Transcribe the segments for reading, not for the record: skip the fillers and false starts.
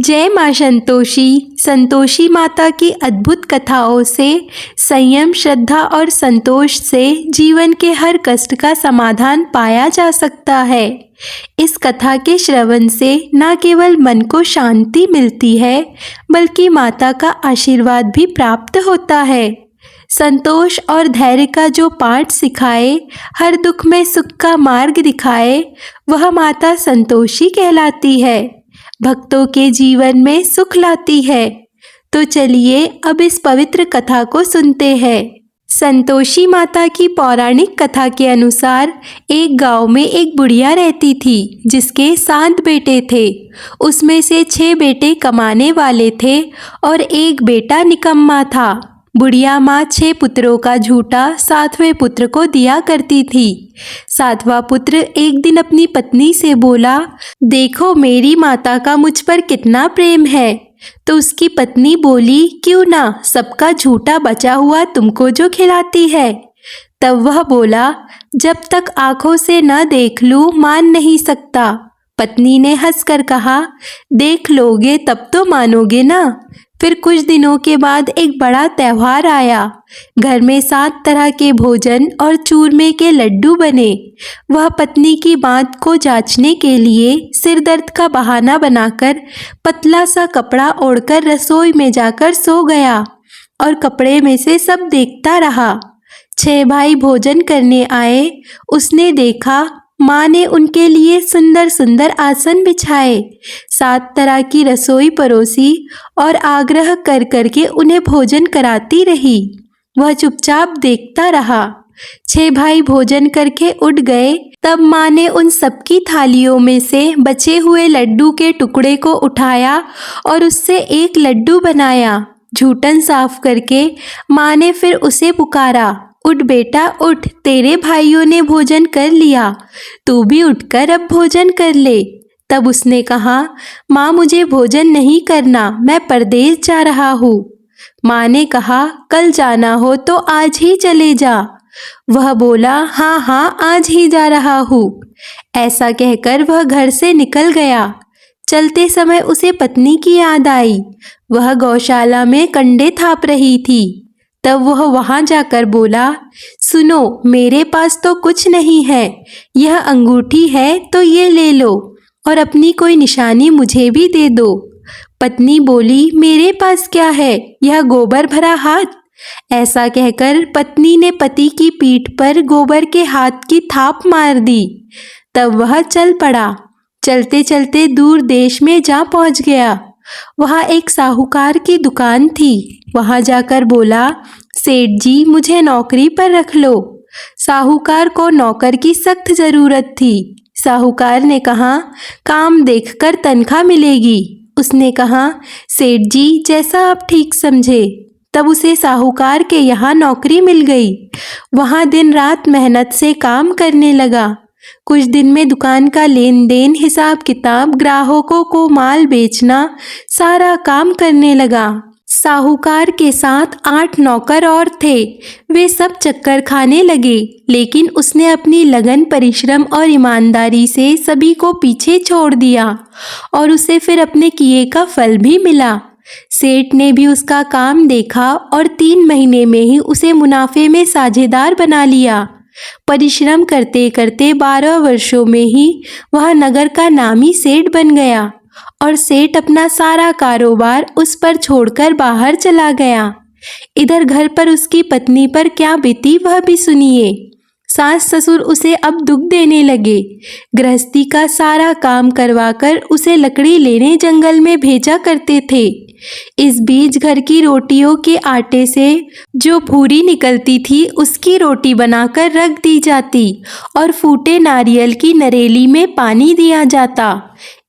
जय माँ संतोषी। संतोषी माता की अद्भुत कथाओं से संयम, श्रद्धा और संतोष से जीवन के हर कष्ट का समाधान पाया जा सकता है। इस कथा के श्रवण से न केवल मन को शांति मिलती है, बल्कि माता का आशीर्वाद भी प्राप्त होता है। संतोष और धैर्य का जो पाठ सिखाए, हर दुख में सुख का मार्ग दिखाए, वह माता संतोषी कहलाती है। भक्तों के जीवन में सुख लाती है। तो चलिए अब इस पवित्र कथा को सुनते हैं। संतोषी माता की पौराणिक कथा के अनुसार एक गांव में एक बुढ़िया रहती थी, जिसके 7 बेटे थे। उसमें से 6 बेटे कमाने वाले थे और एक बेटा निकम्मा था। बुढ़िया माँ 6 पुत्रों का झूठा 7वें पुत्र को दिया करती थी। 7वां पुत्र एक दिन अपनी पत्नी से बोला, देखो मेरी माता का मुझ पर कितना प्रेम है। तो उसकी पत्नी बोली, क्यों ना, सबका झूठा बचा हुआ तुमको जो खिलाती है। तब वह बोला, जब तक आंखों से न देख लूं मान नहीं सकता। पत्नी ने हंसकर कहा, देख लोगे तब तो मानोगे ना। फिर कुछ दिनों के बाद एक बड़ा त्योहार आया। घर में 7 तरह के भोजन और चूरमे के लड्डू बने। वह पत्नी की बात को जांचने के लिए सिर दर्द का बहाना बनाकर पतला सा कपड़ा ओढ़कर रसोई में जाकर सो गया और कपड़े में से सब देखता रहा। 6 भाई भोजन करने आए। उसने देखा माँ ने उनके लिए सुंदर सुंदर आसन बिछाए, 7 तरह की रसोई परोसी और आग्रह कर करके उन्हें भोजन कराती रही। वह चुपचाप देखता रहा। 6 भाई भोजन करके उठ गए। तब माँ ने उन सबकी थालियों में से बचे हुए लड्डू के टुकड़े को उठाया और उससे एक लड्डू बनाया। झूठन साफ करके माँ ने फिर उसे पुकारा, उठ बेटा उठ, तेरे भाइयों ने भोजन कर लिया, तू भी उठकर अब भोजन कर ले। तब उसने कहा, माँ मुझे भोजन नहीं करना, मैं परदेश जा रहा हूँ। माँ ने कहा, कल जाना हो तो आज ही चले जा। वह बोला, हाँ हाँ आज ही जा रहा हूँ। ऐसा कहकर वह घर से निकल गया। चलते समय उसे पत्नी की याद आई। वह गौशाला में कंडे थाप रही थी। तब वह वहां जाकर बोला, सुनो मेरे पास तो कुछ नहीं है, यह अंगूठी है तो ये ले लो और अपनी कोई निशानी मुझे भी दे दो। पत्नी बोली, मेरे पास क्या है, यह गोबर भरा हाथ। ऐसा कहकर पत्नी ने पति की पीठ पर गोबर के हाथ की थाप मार दी। तब वह चल पड़ा। चलते चलते दूर देश में जा पहुंच गया। वहाँ एक साहूकार की दुकान थी। वहाँ जाकर बोला, सेठ जी मुझे नौकरी पर रख लो। साहूकार को नौकर की सख्त जरूरत थी। साहूकार ने कहा, काम देखकर तनख्वाह मिलेगी। उसने कहा, सेठ जी जैसा आप ठीक समझे। तब उसे साहूकार के यहाँ नौकरी मिल गई। वहाँ दिन रात मेहनत से काम करने लगा। कुछ दिन में दुकान का लेन देन, हिसाब किताब, ग्राहकों को माल बेचना, सारा काम करने लगा। साहूकार के साथ 8 नौकर और थे। वे सब चक्कर खाने लगे, लेकिन उसने अपनी लगन, परिश्रम और ईमानदारी से सभी को पीछे छोड़ दिया और उसे फिर अपने किए का फल भी मिला। सेठ ने भी उसका काम देखा और 3 महीने में ही उसे मुनाफे में साझेदार बना लिया। परिश्रम करते करते 12 वर्षों में ही वह नगर का नामी सेठ बन गया और सेठ अपना सारा कारोबार उस पर छोड़कर बाहर चला गया। इधर घर पर उसकी पत्नी पर क्या बीती वह भी सुनिए। सास ससुर उसे अब दुख देने लगे। गृहस्थी का सारा काम करवाकर उसे लकड़ी लेने जंगल में भेजा करते थे। इस बीच घर की रोटियों के आटे से जो भूरी निकलती थी उसकी रोटी बनाकर रख दी जाती और फूटे नारियल की नरेली में पानी दिया जाता।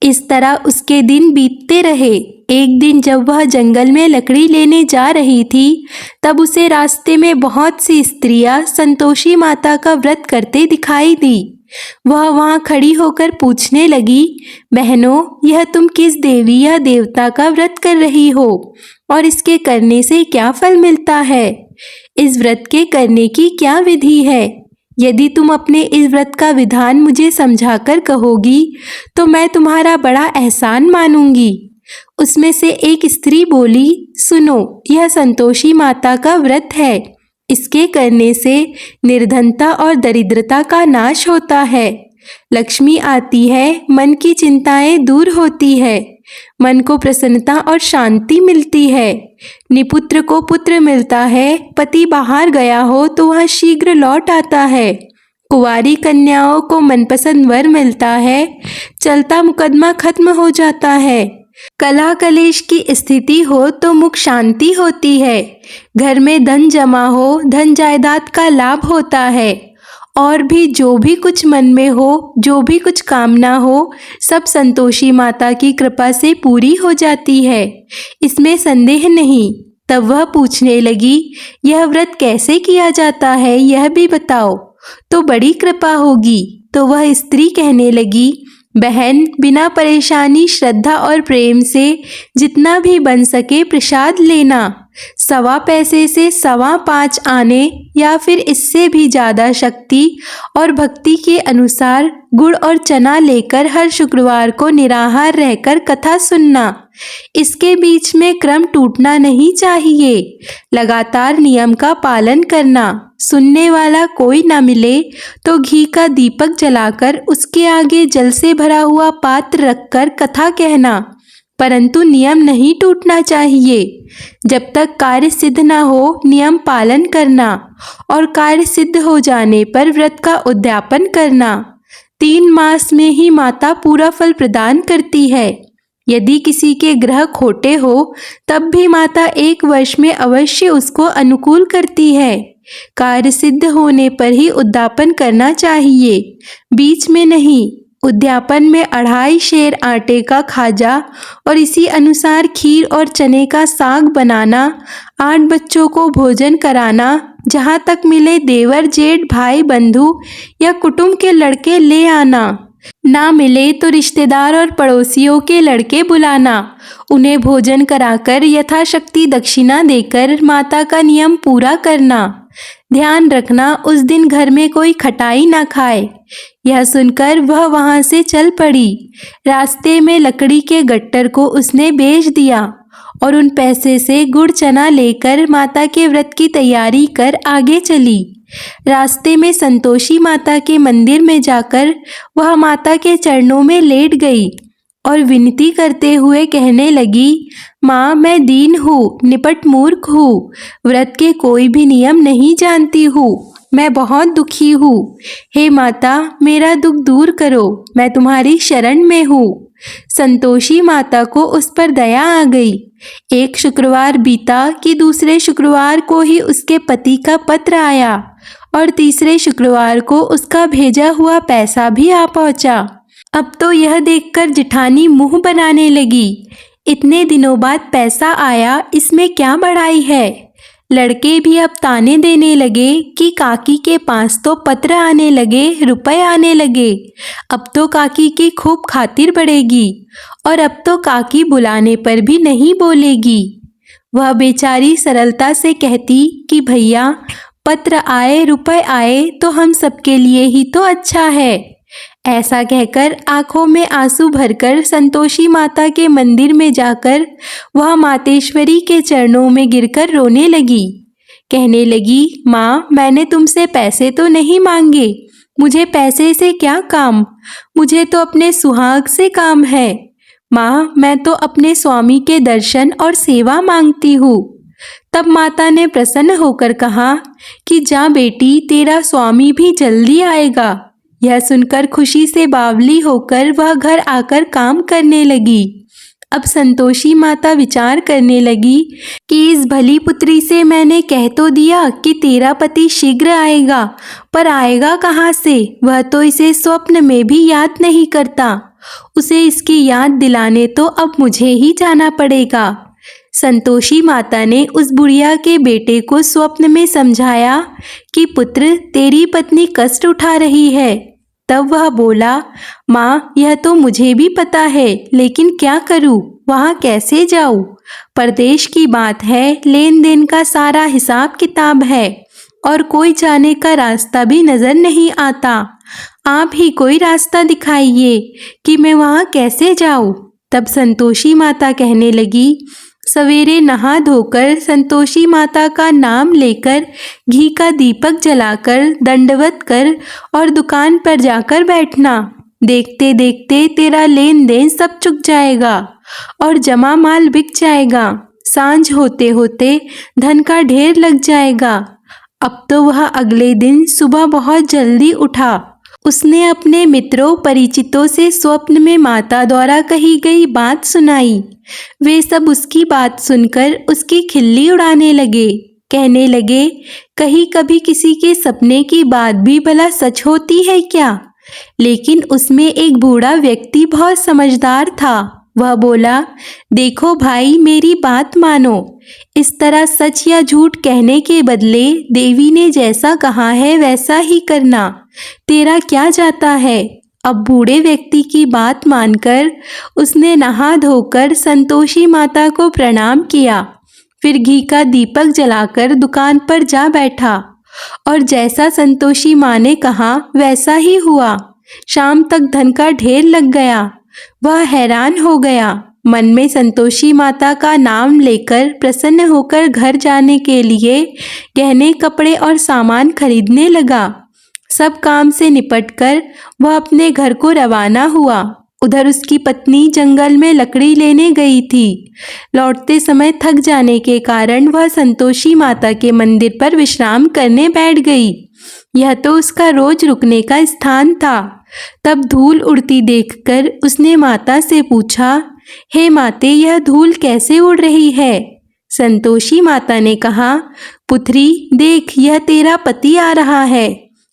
इस तरह उसके दिन बीतते रहे। एक दिन जब वह जंगल में लकड़ी लेने जा रही थी, तब उसे रास्ते में बहुत सी स्त्रियां संतोषी माता का व्रत करते दिखाई दी। वह वहां खड़ी होकर पूछने लगी, बहनों यह तुम किस देवी या देवता का व्रत कर रही हो और इसके करने से क्या फल मिलता है? इस व्रत के करने की क्या विधि है? यदि तुम अपने इस व्रत का विधान मुझे समझाकर कहोगी तो मैं तुम्हारा बड़ा एहसान मानूंगी। उसमें से एक स्त्री बोली, सुनो, यह संतोषी माता का व्रत है। इसके करने से निर्धनता और दरिद्रता का नाश होता है। लक्ष्मी आती है, मन की चिंताएं दूर होती है, मन को प्रसन्नता और शांति मिलती है। निपुत्र को पुत्र मिलता है, पति बाहर गया हो तो वह शीघ्र लौट आता है। कुंवारी कन्याओं को मनपसंद वर मिलता है, चलता मुकदमा खत्म हो जाता है। कलह कलेश की स्थिति हो तो मुख शांति होती है। घर में धन जमा हो, धन जायदाद का लाभ होता है। और भी जो भी कुछ मन में हो, जो भी कुछ कामना हो, सब संतोषी माता की कृपा से पूरी हो जाती है, इसमें संदेह नहीं। तब वह पूछने लगी, यह व्रत कैसे किया जाता है, यह भी बताओ तो बड़ी कृपा होगी। तो वह स्त्री कहने लगी, बहन, बिना परेशानी श्रद्धा और प्रेम से जितना भी बन सके प्रसाद लेना। 1.25 पैसे से 5.25 आने या फिर इससे भी ज़्यादा शक्ति और भक्ति के अनुसार गुड़ और चना लेकर हर शुक्रवार को निराहार रहकर कथा सुनना। इसके बीच में क्रम टूटना नहीं चाहिए। लगातार नियम का पालन करना। सुनने वाला कोई ना मिले तो घी का दीपक जलाकर उसके आगे जल से भरा हुआ पात्र रखकर कथा कहना, परंतु नियम नहीं टूटना चाहिए। जब तक कार्य सिद्ध ना हो नियम पालन करना और कार्य सिद्ध हो जाने पर व्रत का उद्यापन करना। 3 मास में ही माता पूरा फल प्रदान करती है। यदि किसी के ग्रह खोटे हो तब भी माता 1 वर्ष में अवश्य उसको अनुकूल करती है। कार्य सिद्ध होने पर ही उद्यापन करना चाहिए, बीच में नहीं। उद्यापन में 2.5 सेर आटे का खाजा और इसी अनुसार खीर और चने का साग बनाना, 8 बच्चों को भोजन कराना, जहाँ तक मिले देवर जेठ भाई बंधु या कुटुंब के लड़के ले आना, ना मिले तो रिश्तेदार और पड़ोसियों के लड़के बुलाना। उन्हें भोजन कराकर यथाशक्ति दक्षिणा देकर माता का नियम पूरा करना। ध्यान रखना उस दिन घर में कोई खटाई ना खाए। यह सुनकर वह वहां से चल पड़ी। रास्ते में लकड़ी के गट्टर को उसने बेच दिया और उन पैसे से गुड़ चना लेकर माता के व्रत की तैयारी कर आगे चली। रास्ते में संतोषी माता के मंदिर में जाकर वह माता के चरणों में लेट गई और विनती करते हुए कहने लगी, माँ, मैं दीन हूँ, निपट मूर्ख हूँ, व्रत के कोई भी नियम नहीं जानती हूँ, मैं बहुत दुखी हूँ। हे माता, मेरा दुख दूर करो, मैं तुम्हारी शरण में हूँ। संतोषी माता को उस पर दया आ गई। एक शुक्रवार बीता कि दूसरे शुक्रवार को ही उसके पति का पत्र आया और तीसरे शुक्रवार को उसका भेजा हुआ पैसा भी आ पहुंचा। अब तो यह देखकर जिठानी मुंह बनाने लगी, इतने दिनों बाद पैसा आया, इसमें क्या बड़ाई है। लड़के भी अब ताने देने लगे कि काकी के पास तो पत्र आने लगे, रुपए आने लगे, अब तो काकी की खूब खातिर बढ़ेगी और अब तो काकी बुलाने पर भी नहीं बोलेगी। वह बेचारी सरलता से कहती कि भैया, पत्र आए, रुपए आए तो हम सबके लिए ही तो अच्छा है। ऐसा कहकर आंखों में आंसू भरकर संतोषी माता के मंदिर में जाकर वह मातेश्वरी के चरणों में गिरकर रोने लगी। कहने लगी, माँ, मैंने तुमसे पैसे तो नहीं मांगे, मुझे पैसे से क्या काम, मुझे तो अपने सुहाग से काम है। माँ, मैं तो अपने स्वामी के दर्शन और सेवा मांगती हूँ। तब माता ने प्रसन्न होकर कहा कि जा बेटी, तेरा स्वामी भी जल्दी आएगा। यह सुनकर खुशी से बावली होकर वह घर आकर काम करने लगी। अब संतोषी माता विचार करने लगी कि इस भली पुत्री से मैंने कह तो दिया कि तेरा पति शीघ्र आएगा, पर आएगा कहाँ से, वह तो इसे स्वप्न में भी याद नहीं करता। उसे इसकी याद दिलाने तो अब मुझे ही जाना पड़ेगा। संतोषी माता ने उस बुढ़िया के बेटे को स्वप्न में समझाया कि पुत्र, तेरी पत्नी कष्ट उठा रही है। तब वह बोला, माँ, यह तो मुझे भी पता है, लेकिन क्या करूँ, वहाँ कैसे जाऊँ, परदेश की बात है, लेन देन का सारा हिसाब किताब है और कोई जाने का रास्ता भी नजर नहीं आता। आप ही कोई रास्ता दिखाइए कि मैं वहाँ कैसे जाऊँ। तब संतोषी माता कहने लगी, सवेरे नहा धोकर संतोषी माता का नाम लेकर घी का दीपक जलाकर दंडवत कर और दुकान पर जाकर बैठना। देखते देखते तेरा लेन देन सब चुक जाएगा और जमा माल बिक जाएगा। सांझ होते होते धन का ढेर लग जाएगा। अब तो वह अगले दिन सुबह बहुत जल्दी उठा। उसने अपने मित्रों परिचितों से स्वप्न में माता द्वारा कही गई बात सुनाई। वे सब उसकी बात सुनकर उसकी खिल्ली उड़ाने लगे। कहने लगे, कहीं कभी किसी के सपने की बात भी भला सच होती है क्या? लेकिन उसमें एक बूढ़ा व्यक्ति बहुत समझदार था। वह बोला, देखो भाई, मेरी बात मानो। इस तरह सच या झूठ कहने के बदले देवी ने जैसा कहा है वैसा ही करना। तेरा क्या जाता है? अब बूढ़े व्यक्ति की बात मानकर उसने नहा धोकर संतोषी माता को प्रणाम किया। फिर घी का दीपक जलाकर दुकान पर जा बैठा और जैसा संतोषी माँ ने कहा वैसा ही हुआ। शाम तक धन का ढेर लग गया। वह हैरान हो गया। मन में संतोषी माता का नाम लेकर प्रसन्न होकर घर जाने के लिए गहने कपड़े और सामान खरीदने लगा। सब काम से निपटकर वह अपने घर को रवाना हुआ। उधर उसकी पत्नी जंगल में लकड़ी लेने गई थी। लौटते समय थक जाने के कारण वह संतोषी माता के मंदिर पर विश्राम करने बैठ गई। यह तो उसका रोज रुकने का स्थान था। तब धूल उड़ती देखकर उसने माता से पूछा, हे माते, यह धूल कैसे उड़ रही है? संतोषी माता ने कहा, पुत्री देख, यह तेरा पति आ रहा है।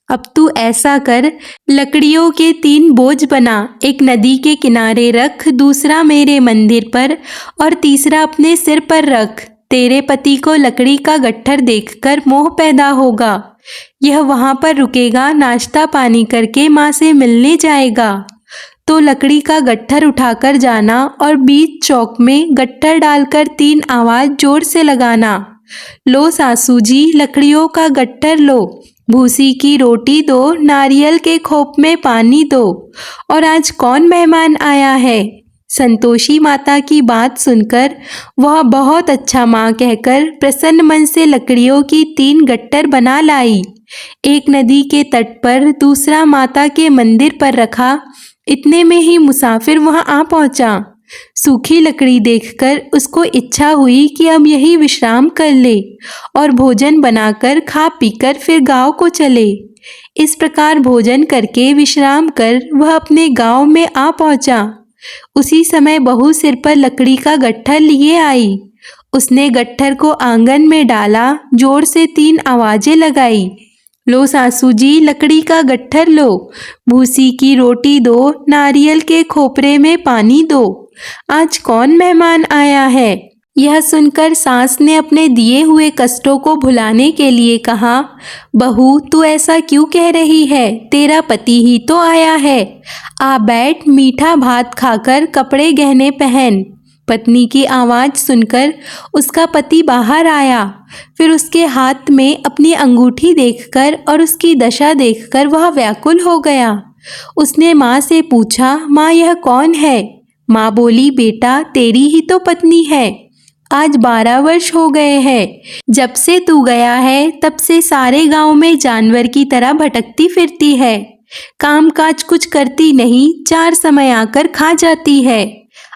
अब तू ऐसा कर, लकड़ियों के 3 बोझ बना, एक नदी के किनारे रख, दूसरा मेरे मंदिर पर और तीसरा अपने सिर पर रख। तेरे पति को लकड़ी का गट्ठर देखकर मोह पैदा होगा। यह वहाँ पर रुकेगा, नाश्ता पानी करके माँ से मिलने जाएगा। तो लकड़ी का गट्ठर उठाकर जाना और बीच चौक में गट्ठर डालकर 3 आवाज जोर से लगाना, लो सासू जी, लकड़ियों का गट्ठर लो, भूसी की रोटी दो, नारियल के खोप में पानी दो, और आज कौन मेहमान आया है? संतोषी माता की बात सुनकर वह बहुत अच्छा माँ कहकर प्रसन्न मन से लकड़ियों की 3 गट्ठर बना लाई। एक नदी के तट पर, दूसरा माता के मंदिर पर रखा। इतने में ही मुसाफिर वहां आ पहुंचा। सूखी लकड़ी देखकर उसको इच्छा हुई कि अब यही विश्राम कर ले और भोजन बनाकर खा पीकर फिर गांव को चले। इस प्रकार भोजन करके विश्राम कर वह अपने गांव में आ पहुंचा। उसी समय बहू सिर पर लकड़ी का गट्ठर लिए आई। उसने गट्ठर को आंगन में डाला, जोर से 3 आवाजें लगाई, लो सासू जी, लकड़ी का गट्ठर लो, भूसी की रोटी दो, नारियल के खोपरे में पानी दो, आज कौन मेहमान आया है? यह सुनकर सास ने अपने दिए हुए कष्टों को भुलाने के लिए कहा, बहू तू ऐसा क्यों कह रही है? तेरा पति ही तो आया है। आ बैठ, मीठा भात खाकर कपड़े गहने पहन। पत्नी की आवाज़ सुनकर उसका पति बाहर आया। फिर उसके हाथ में अपनी अंगूठी देखकर और उसकी दशा देखकर वह व्याकुल हो गया। उसने माँ से पूछा, माँ यह कौन है? माँ बोली, बेटा तेरी ही तो पत्नी है। आज 12 वर्ष हो गए हैं। जब से तू गया है तब से सारे गांव में जानवर की तरह भटकती फिरती है। काम काज कुछ करती नहीं, 4 समय आकर खा जाती है।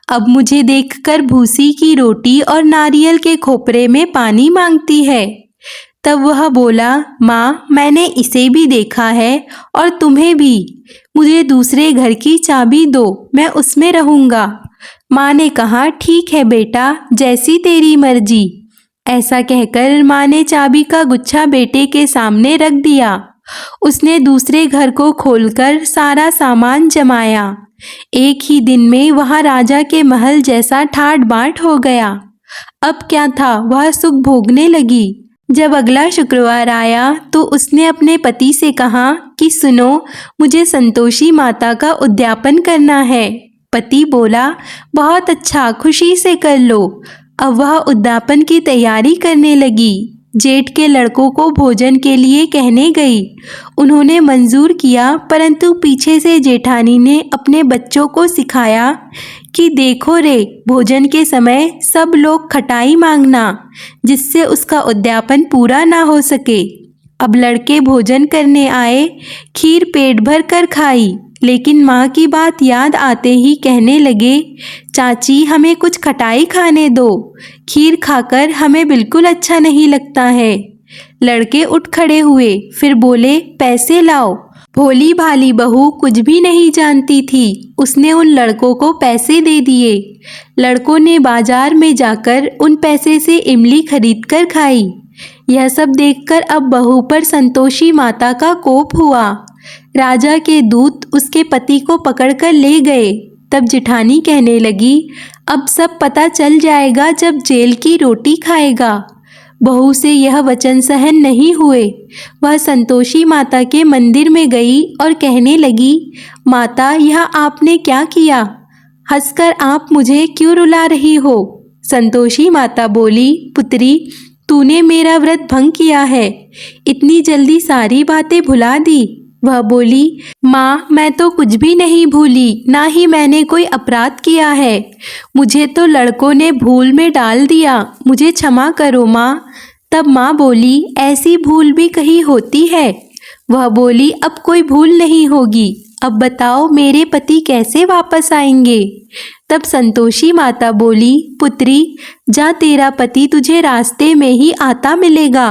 अब मुझे देखकर भूसी की रोटी और नारियल के खोपरे में पानी मांगती है। तब वह बोला, माँ मैंने इसे भी देखा है और तुम्हें भी। मुझे दूसरे घर की चाबी दो, मैं उसमें रहूँगा। माँ ने कहा, ठीक है बेटा, जैसी तेरी मर्जी। ऐसा कहकर माँ ने चाबी का गुच्छा बेटे के सामने रख दिया। उसने दूसरे घर को खोलकर सारा सामान जमाया। एक ही दिन में वहाँ राजा के महल जैसा ठाट बाट हो गया। अब क्या था, वह सुख भोगने लगी। जब अगला शुक्रवार आया तो उसने अपने पति से कहा कि सुनो, मुझे संतोषी माता का उद्यापन करना है। पति बोला, बहुत अच्छा, खुशी से कर लो। अब वह उद्यापन की तैयारी करने लगी। जेठ के लड़कों को भोजन के लिए कहने गई। उन्होंने मंजूर किया, परंतु पीछे से जेठानी ने अपने बच्चों को सिखाया कि देखो रे, भोजन के समय सब लोग खटाई मांगना, जिससे उसका उद्यापन पूरा ना हो सके। अब लड़के भोजन करने आए, खीर पेट भर कर खाई, लेकिन माँ की बात याद आते ही कहने लगे, चाची हमें कुछ खटाई खाने दो, खीर खाकर हमें बिल्कुल अच्छा नहीं लगता है। लड़के उठ खड़े हुए, फिर बोले, पैसे लाओ। भोली भाली बहू कुछ भी नहीं जानती थी, उसने उन लड़कों को पैसे दे दिए। लड़कों ने बाजार में जाकर उन पैसे से इमली खरीद कर खाई। यह सब देखकर अब बहू पर संतोषी माता का कोप हुआ। राजा के दूत उसके पति को पकड़कर ले गए। तब जिठानी कहने लगी, अब सब पता चल जाएगा जब जेल की रोटी खाएगा। बहू से यह वचन सहन नहीं हुए। वह संतोषी माता के मंदिर में गई और कहने लगी, माता यह आपने क्या किया? हंसकर आप मुझे क्यों रुला रही हो? संतोषी माता बोली, पुत्री तूने मेरा व्रत भंग किया है, इतनी जल्दी सारी बातें भुला दी। वह बोली, माँ मैं तो कुछ भी नहीं भूली, ना ही मैंने कोई अपराध किया है। मुझे तो लड़कों ने भूल में डाल दिया, मुझे क्षमा करो माँ। तब माँ बोली, ऐसी भूल भी कहीं होती है? वह बोली, अब कोई भूल नहीं होगी। अब बताओ मेरे पति कैसे वापस आएंगे? तब संतोषी माता बोली, पुत्री जा, तेरा पति तुझे रास्ते में ही आता मिलेगा।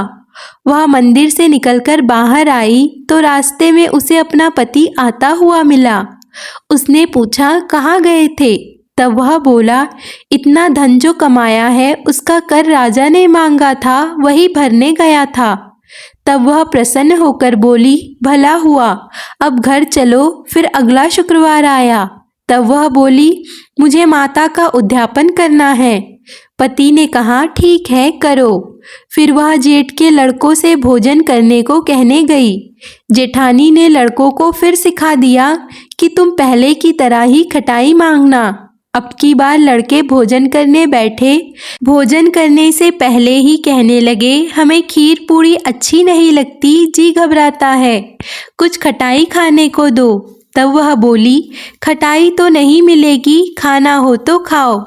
वह मंदिर से निकलकर बाहर आई तो रास्ते में उसे अपना पति आता हुआ मिला। उसने पूछा, कहाँ गए थे? तब वह बोला, इतना धन जो कमाया है उसका कर राजा ने मांगा था, वही भरने गया था। तब वह प्रसन्न होकर बोली, भला हुआ, अब घर चलो। फिर अगला शुक्रवार आया। तब वह बोली, मुझे माता का उद्यापन करना है। पति ने कहा, ठीक है करो। फिर वह जेठ के लड़कों से भोजन करने को कहने गई। जेठानी ने लड़कों को फिर सिखा दिया कि तुम पहले की तरह ही खटाई मांगना। अब की बार लड़के भोजन करने बैठे। भोजन करने से पहले ही कहने लगे, हमें खीर पूरी अच्छी नहीं लगती, जी घबराता है, कुछ खटाई खाने को दो। तब वह बोली, खटाई तो नहीं मिलेगी, खाना हो तो खाओ।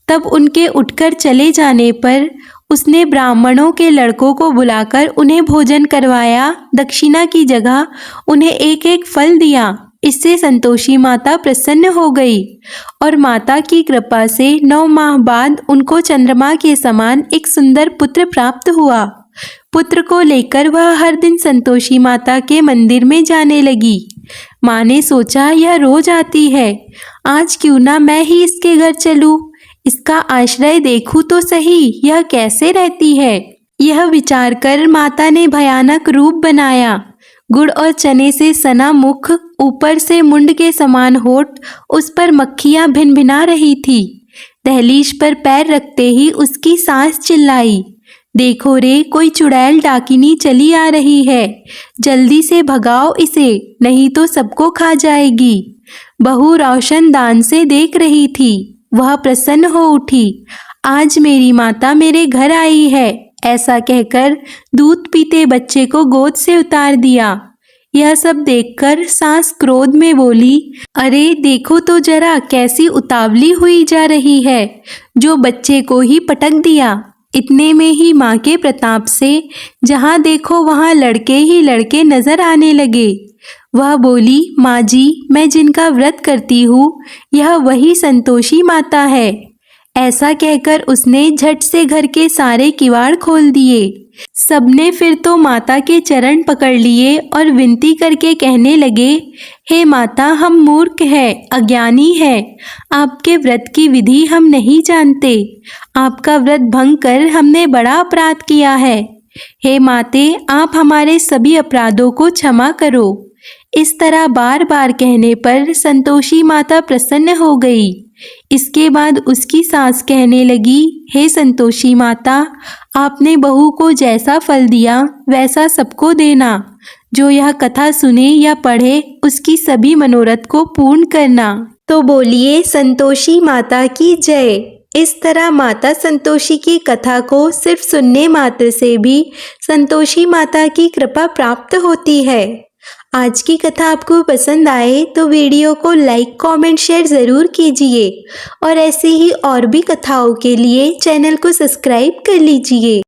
तब उनके उठकर चले जाने पर उसने ब्राह्मणों के लड़कों को बुलाकर उन्हें भोजन करवाया। दक्षिणा की जगह उन्हें एक एक फल दिया। इससे संतोषी माता प्रसन्न हो गई और माता की कृपा से 9 माह बाद उनको चंद्रमा के समान एक सुंदर पुत्र प्राप्त हुआ। पुत्र को लेकर वह हर दिन संतोषी माता के मंदिर में जाने लगी। माँ ने सोचा, यह रोज आती है, आज क्यों ना मैं ही इसके घर चलूं, इसका आश्रय देखूं तो सही, यह कैसे रहती है। यह विचार कर माता ने भयानक रूप बनाया। गुड़ और चने से सना मुख, ऊपर से मुंड के समान होठ, उस पर मक्खियां भिनभिना रही थी। दहलीज पर पैर रखते ही उसकी सांस चिल्लाई, देखो रे, कोई चुड़ैल डाकिनी चली आ रही है, जल्दी से भगाओ इसे, नहीं तो सबको खा जाएगी। बहू रोशनदान से देख रही थी। वह प्रसन्न हो उठी, आज मेरी माता मेरे घर आई है। ऐसा कहकर दूध पीते बच्चे को गोद से उतार दिया। यह सब देखकर सास क्रोध में बोली, अरे देखो तो जरा कैसी उतावली हुई जा रही है, जो बच्चे को ही पटक दिया। इतने में ही माँ के प्रताप से जहाँ देखो वहाँ लड़के ही लड़के नजर आने लगे। वह बोली, माँ जी, मैं जिनका व्रत करती हूँ यह वही संतोषी माता है। ऐसा कहकर उसने झट से घर के सारे किवाड़ खोल दिए। सबने फिर तो माता के चरण पकड़ लिए और विनती करके कहने लगे, हे माता, हम मूर्ख हैं, अज्ञानी हैं, आपके व्रत की विधि हम नहीं जानते, आपका व्रत भंग कर हमने बड़ा अपराध किया है। हे माते, आप हमारे सभी अपराधों को क्षमा करो। इस तरह बार बार कहने पर संतोषी माता प्रसन्न हो गई। इसके बाद उसकी सास कहने लगी, हे संतोषी माता, आपने बहू को जैसा फल दिया वैसा सबको देना। जो यह कथा सुने या पढ़े उसकी सभी मनोरथ को पूर्ण करना। तो बोलिए संतोषी माता की जय। इस तरह माता संतोषी की कथा को सिर्फ सुनने मात्र से भी संतोषी माता की कृपा प्राप्त होती है। आज की कथा आपको पसंद आए तो वीडियो को लाइक, कमेंट, शेयर ज़रूर कीजिए और ऐसे ही और भी कथाओं के लिए चैनल को सब्सक्राइब कर लीजिए।